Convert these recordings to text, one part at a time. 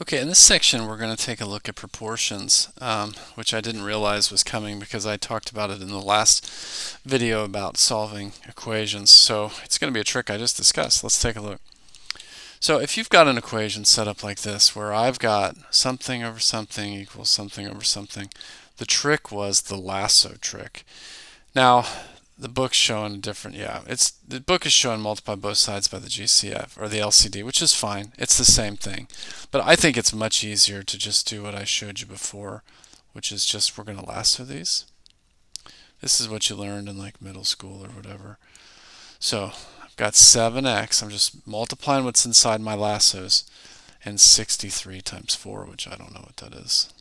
Okay, in this section we're going to take a look at proportions, which I didn't realize was coming because I talked about it in the last video about solving equations. So it's going to be a trick I just discussed. Let's take a look. So if you've got an equation set up like this, where I've got something over something equals something over something, the trick was the lasso trick. Now, the book's showing different, the book is showing multiply both sides by the GCF or the LCD, which is fine. It's the same thing. But I think it's much easier to just do what I showed you before, which is just we're going to lasso these. This is what you learned in like middle school or whatever. So I've got 7x. I'm just multiplying what's inside my lassos, and 63 times 4, which I don't know what that is.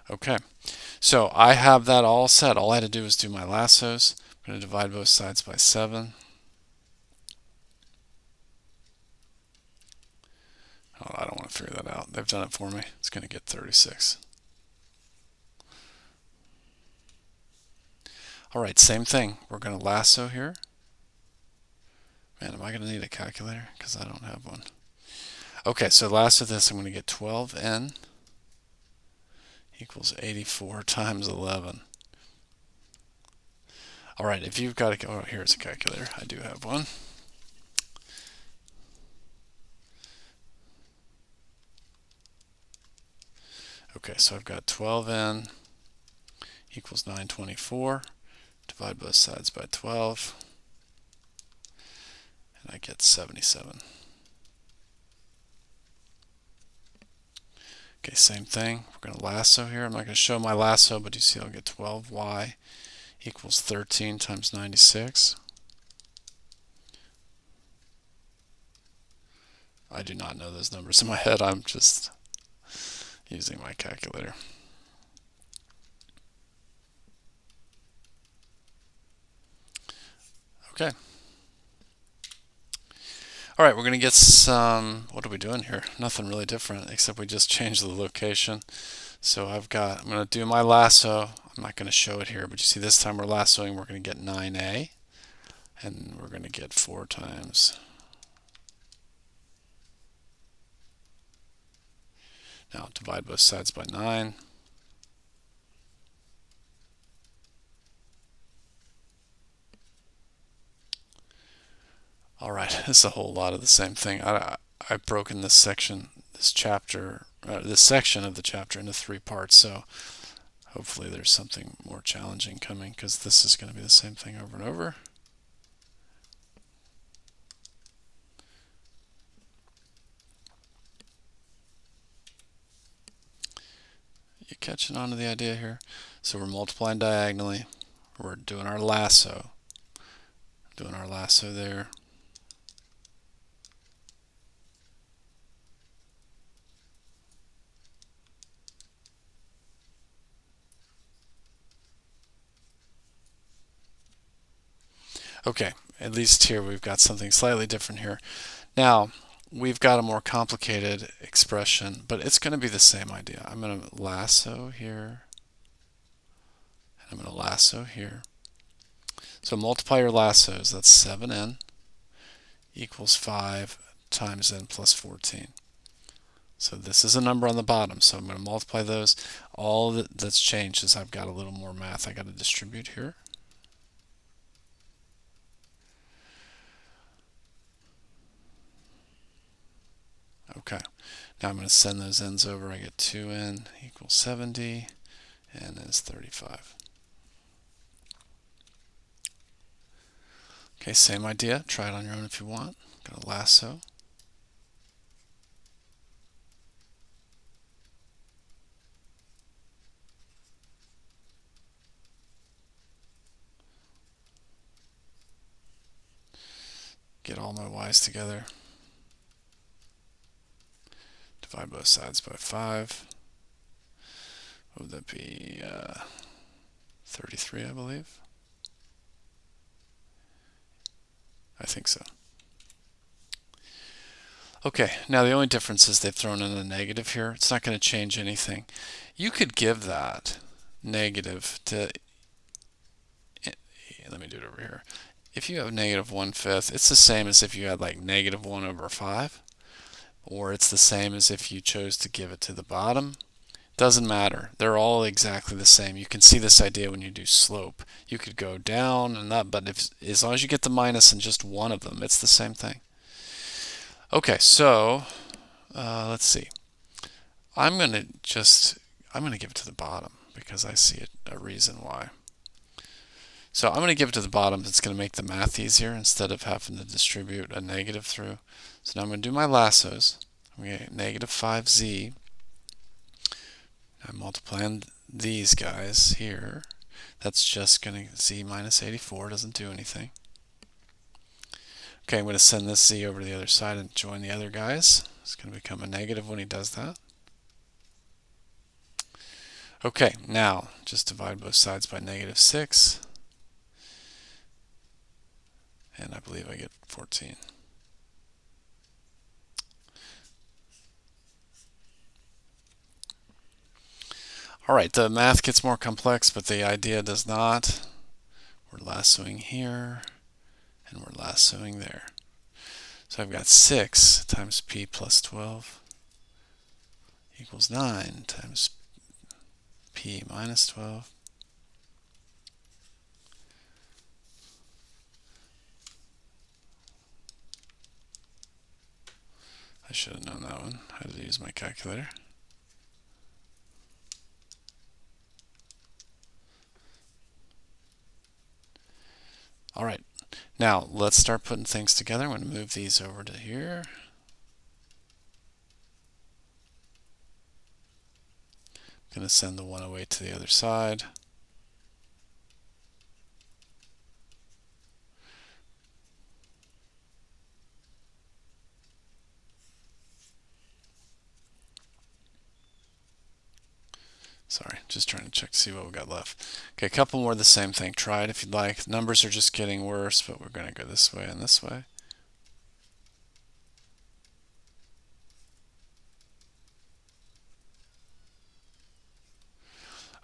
Okay, so I have that all set. All I had to do was do my lassos. I'm going to divide both sides by 7. Oh, I don't want to figure that out. They've done it for me. It's going to get 36. All right, same thing. We're going to lasso here. Man, am I going to need a calculator? Because I don't have one. Okay, so lasso this, I'm going to get 12n equals 84 times 11. All right, if you've got a, oh, here's a calculator. I do have one. Okay, so I've got 12n equals 924. Divide both sides by 12, and I get 77. Okay, same thing. We're going to lasso here. I'm not going to show my lasso, but you see I'll get 12y equals 13 times 96. I do not know those numbers in my head. I'm just using my calculator. Okay. All right, we're going to get some, what are we doing here? Nothing really different, except we just changed the location. So I'm going to do my lasso. I'm not going to show it here, but you see this time we're lassoing, we're going to get 9a, and we're going to get 4 times. Now divide both sides by 9. All right, this is a whole lot of the same thing. I've broken this section, this section of the chapter into 3 parts, so hopefully there's something more challenging coming, because this is going to be the same thing over and over. You catching on to the idea here? So we're multiplying diagonally. We're doing our lasso. Doing our lasso there. Okay, at least here we've got something slightly different here. Now, we've got a more complicated expression, but it's going to be the same idea. I'm going to lasso here, and I'm going to lasso here. So multiply your lassos. That's 7n equals 5 times n plus 14. So this is a number on the bottom, so I'm going to multiply those. All that's changed is I've got a little more math I got to distribute here. Okay, now I'm going to send those n's over. I get 2n equals 70, and n is 35. Okay, same idea. Try it on your own if you want. Go to lasso. Get all my y's together. Divide both sides by 5. What would that be? 33, I believe. I think so. Okay, now the only difference is they've thrown in a negative here. It's not going to change anything. You could give that negative to, let me do it over here. if you have negative 1/5, it's the same as if you had like negative 1 over 5, or it's the same as if you chose to give it to the bottom. Doesn't matter. They're all exactly the same. You can see this idea when you do slope. You could go down and up, but as long as you get the minus in just one of them, it's the same thing. Okay, so let's see. I'm going to give it to the bottom because I see a reason why. So I'm going to give it to the bottom. It's going to make the math easier instead of having to distribute a negative through. So now I'm going to do my lassos. I'm going to get negative 5z. I'm multiplying these guys here. That's just going to z minus 84. Doesn't do anything. Okay, I'm going to send this z over to the other side and join the other guys. It's going to become a negative when he does that. Okay, now just divide both sides by negative 6. And I believe I get 14. Alright, the math gets more complex, but the idea does not. We're lassoing here, and we're lassoing there. So I've got 6 times p plus 12 equals 9 times p minus 12. I should have known that one. I had to use my calculator. Alright, now let's start putting things together. I'm going to move these over to here. I'm going to send the 108 to the other side. Sorry, just trying to check to see what we got left. Okay, a couple more of the same thing. Try it if you'd like. Numbers are just getting worse, but we're going to go this way and this way.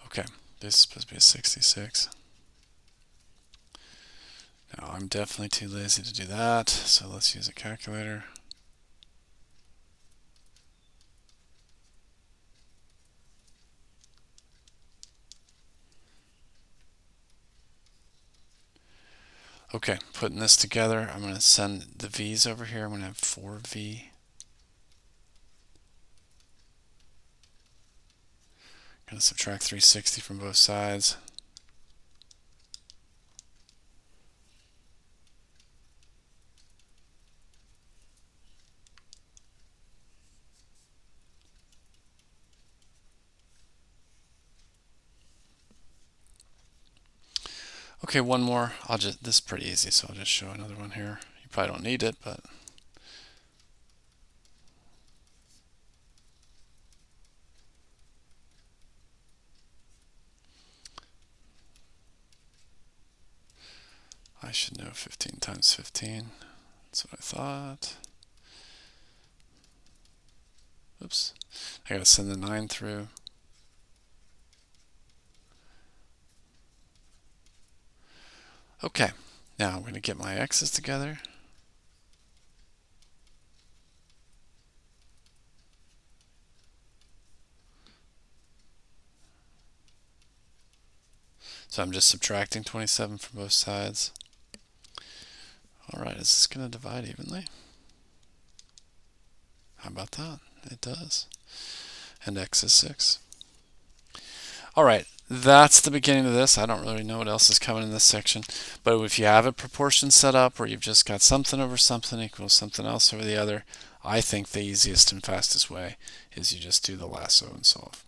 Okay, this is supposed to be a 66. Now, I'm definitely too lazy to do that, so let's use a calculator. Okay, putting this together, I'm going to send the v's over here. I'm going to have 4v. Going to subtract 360 from both sides. Okay, one more. This is pretty easy, so I'll just show another one here. You probably don't need it, but I should know 15 times 15. That's what I thought. Oops. I gotta send the 9 through. Okay, now I'm going to get my x's together. So I'm just subtracting 27 from both sides. Alright, is this going to divide evenly? How about that? It does. And x is 6. Alright, that's the beginning of this. I don't really know what else is coming in this section. But if you have a proportion set up where you've just got something over something equals something else over the other, I think the easiest and fastest way is you just do the lasso and solve.